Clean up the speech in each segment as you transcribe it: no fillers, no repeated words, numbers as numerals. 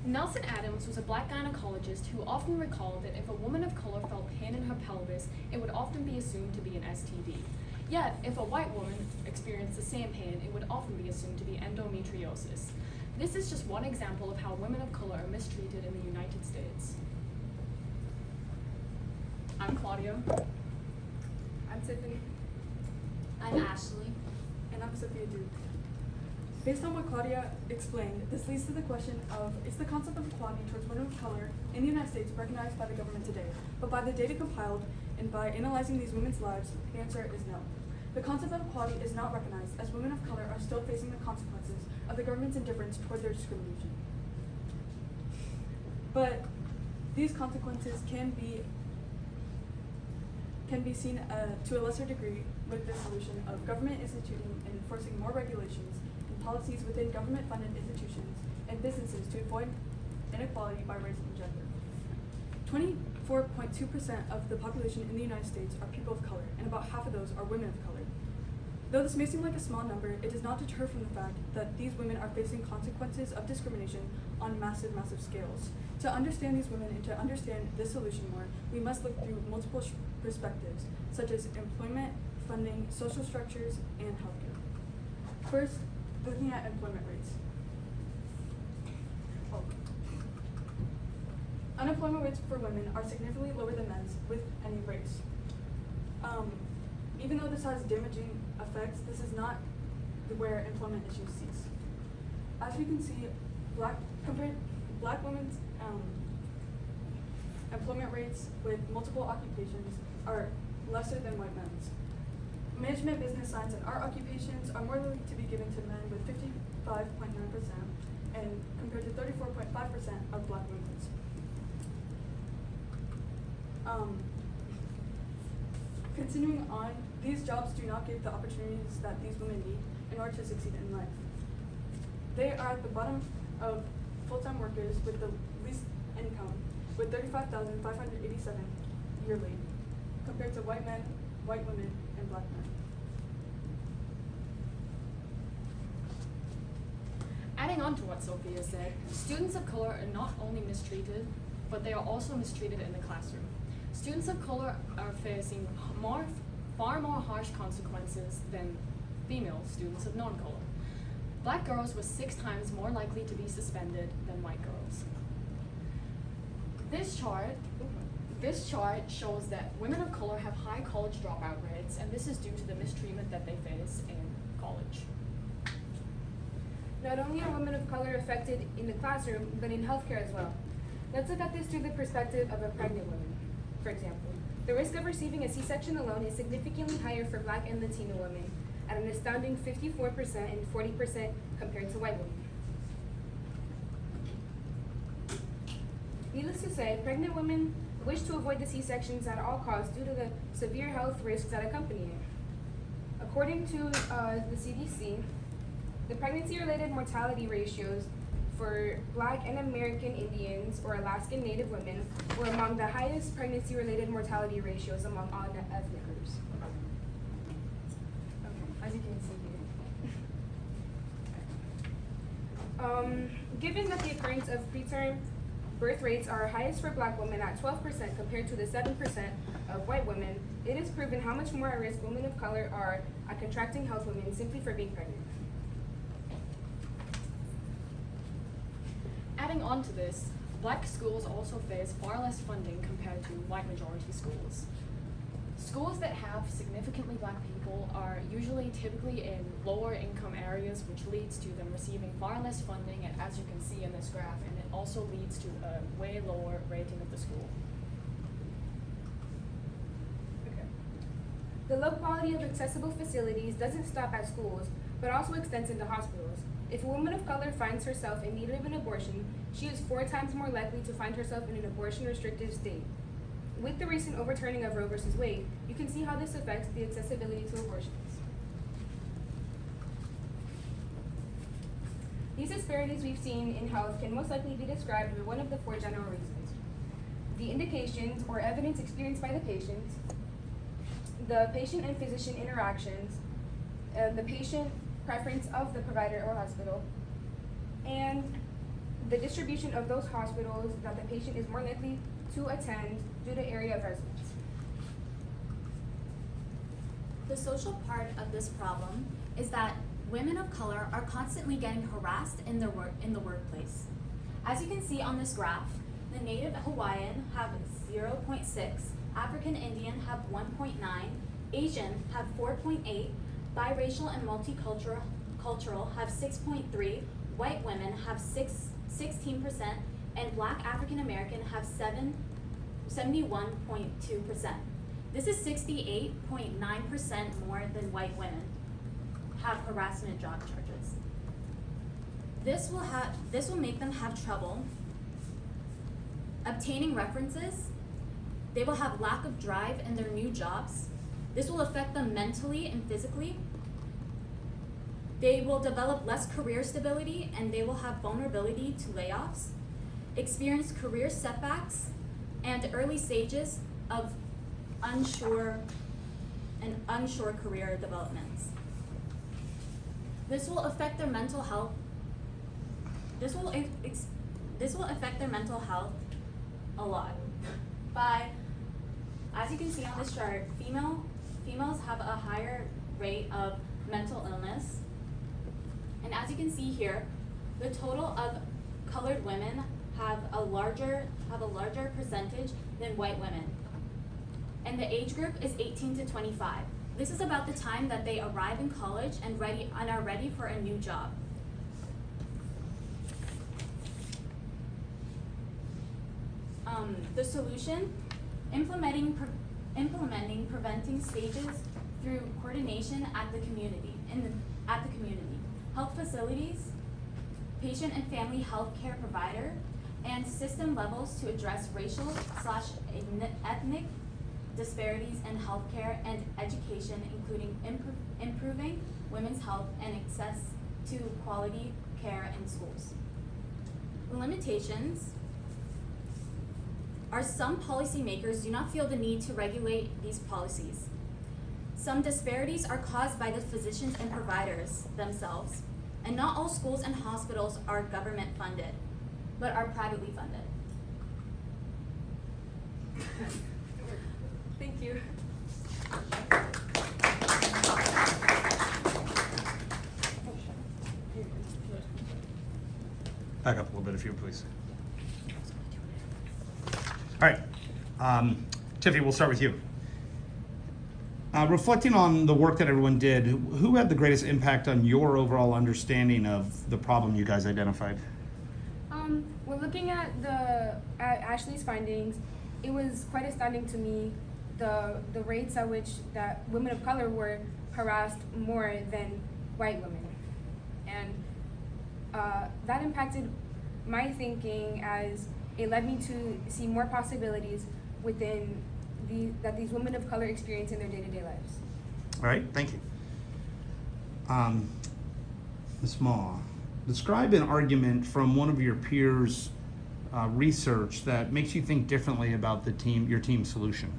Nelson Adams was a black gynecologist who often recalled that if a woman of color felt pain in her pelvis, it would often be assumed to be an STD. Yet, if a white woman experienced the same pain, it would often be assumed to be endometriosis. This is just one example of how women of color are mistreated in the United States. I'm Claudia. I'm Tiffany. I'm Ashley. And I'm Sophia Duke. Based on what Claudia explained, this leads to the question of, is the concept of equality towards women of color in the United States recognized by the government today? But by the data compiled and by analyzing these women's lives, the answer is no. The concept of equality is not recognized, as women of color are still facing the consequences of the government's indifference toward their discrimination. But these consequences can be seen to a lesser degree with the solution of government instituting and enforcing more regulations and policies within government-funded institutions and businesses to avoid inequality by race and gender. 24.2% of the population in the United States are people of color, and about half of those are women of color. Though this may seem like a small number, it does not deter from the fact that these women are facing consequences of discrimination on massive scales. To understand these women and to understand this solution more, we must look through multiple perspectives, such as employment, funding, social structures, and healthcare. First, looking at employment rates. Unemployment rates for women are significantly lower than men's with any race. Even though this has damaging effects, this is not where employment issues cease. As we can see, black women's employment rates with multiple occupations are lesser than white men's. Management, business, science, and art occupations are more likely to be given to men with 55.9% and compared to 34.5% of black women's. Continuing on, these jobs do not give the opportunities that these women need in order to succeed in life. They are at the bottom of full-time workers with the least income, with $35,587 yearly, compared to white men, white women, and black men. Adding on to what Sophia said, students of color are not only mistreated, but they are also mistreated in the classroom. Students of color are facing far more harsh consequences than female students of non-color. Black girls were 6 times more likely to be suspended than white girls. This chart shows that women of color have high college dropout rates, and this is due to the mistreatment that they face in college. Not only are women of color affected in the classroom, but in healthcare as well. Let's look at this through the perspective of a pregnant woman. For example, the risk of receiving a C-section alone is significantly higher for Black and Latino women, at an astounding 54% and 40% compared to white women. Needless to say, pregnant women wish to avoid the C-sections at all costs due to the severe health risks that accompany it. According to the CDC, the pregnancy-related mortality ratios for Black and American Indians or Alaskan Native women were among the highest pregnancy-related mortality ratios among all ethnic groups. Okay, as you can see here. Given that the occurrence of preterm birth rates are highest for Black women at 12% compared to the 7% of white women, it is proven how much more at risk women of color are at contracting health women simply for being pregnant. Adding on to this, black schools also face far less funding compared to white majority schools. Schools that have significantly black people are usually typically in lower income areas, which leads to them receiving far less funding, and as you can see in this graph, and it also leads to a way lower rating of the school. Okay. The low quality of accessible facilities doesn't stop at schools, but also extends into hospitals. If a woman of color finds herself in need of an abortion, she is 4 times more likely to find herself in an abortion-restrictive state. With the recent overturning of Roe v. Wade, you can see how this affects the accessibility to abortions. These disparities we've seen in health can most likely be described with one of the 4 general reasons: the indications or evidence experienced by the patient, the patient and physician interactions, the patient preference of the provider or hospital, and the distribution of those hospitals that the patient is more likely to attend due to area of residence. The social part of this problem is that women of color are constantly getting harassed in the workplace. As you can see on this graph, the Native Hawaiian have 0.6, African Indian have 1.9, Asian have 4.8, biracial and multicultural have 6.3, white women have 16%, and Black African American have 71.2%. This is 68.9% more than white women have harassment job charges. This will make them have trouble obtaining references. They will have lack of drive in their new jobs. This will affect them mentally and physically. They will develop less career stability, and they will have vulnerability to layoffs, experience career setbacks, and early stages of unsure career developments. This will affect their mental health. This will affect their mental health a lot. As you can see on this chart, females have a higher rate of mental illness. And as you can see here, the total of colored women have a larger percentage than white women. And the age group is 18 to 25. This is about the time that they arrive in college and are ready for a new job. The solution: implementing preventing stages through coordination at the community, health facilities, patient and family health care provider, and system levels to address racial/ethnic disparities in healthcare and education, including improving women's health and access to quality care in schools. The limitations are some policymakers do not feel the need to regulate these policies. Some disparities are caused by the physicians and providers themselves, and not all schools and hospitals are government funded, but are privately funded. Thank you. Back up a little bit if you would, please. All right, Tiffany, we'll start with you. Reflecting on the work that everyone did, who had the greatest impact on your overall understanding of the problem you guys identified? When looking at Ashley's findings, it was quite astounding to me the rates at which that women of color were harassed more than white women, and that impacted my thinking as it led me to see more possibilities within that these women of color experience in their day-to-day lives. All right, thank you. Ms. Ma, describe an argument from one of your peers' research that makes you think differently about your team's solution.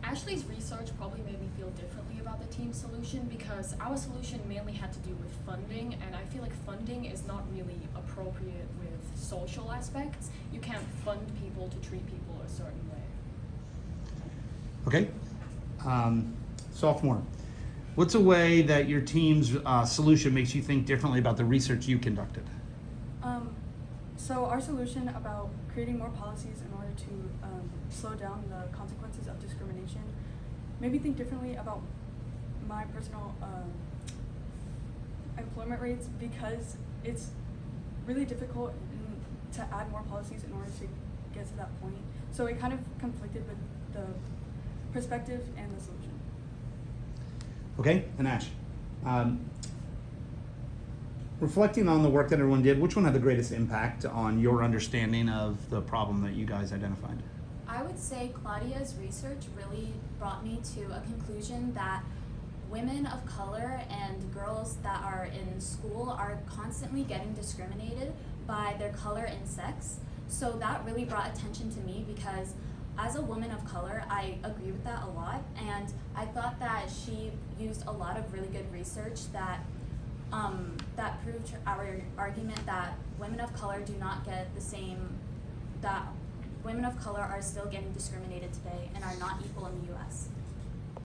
Ashley's research probably made me feel differently about the team solution because our solution mainly had to do with funding, and I feel like funding is not really appropriate with social aspects. You can't fund people to treat people a certain way. Okay, sophomore, what's a way that your team's solution makes you think differently about the research you conducted? So our solution about creating more policies in order to slow down the consequences of discrimination made me think differently about my personal employment rates, because it's really difficult to add more policies in order to get to that point. So it kind of conflicted with the perspective and the solution. Okay, and Ash, reflecting on the work that everyone did, which one had the greatest impact on your understanding of the problem that you guys identified? I would say Claudia's research really brought me to a conclusion that women of color and girls that are in school are constantly getting discriminated by their color and sex. So that really brought attention to me because as a woman of color, I agree with that a lot, and I thought that she used a lot of really good research that proved our argument that women of color do not get the same, that women of color are still getting discriminated today and are not equal in the US.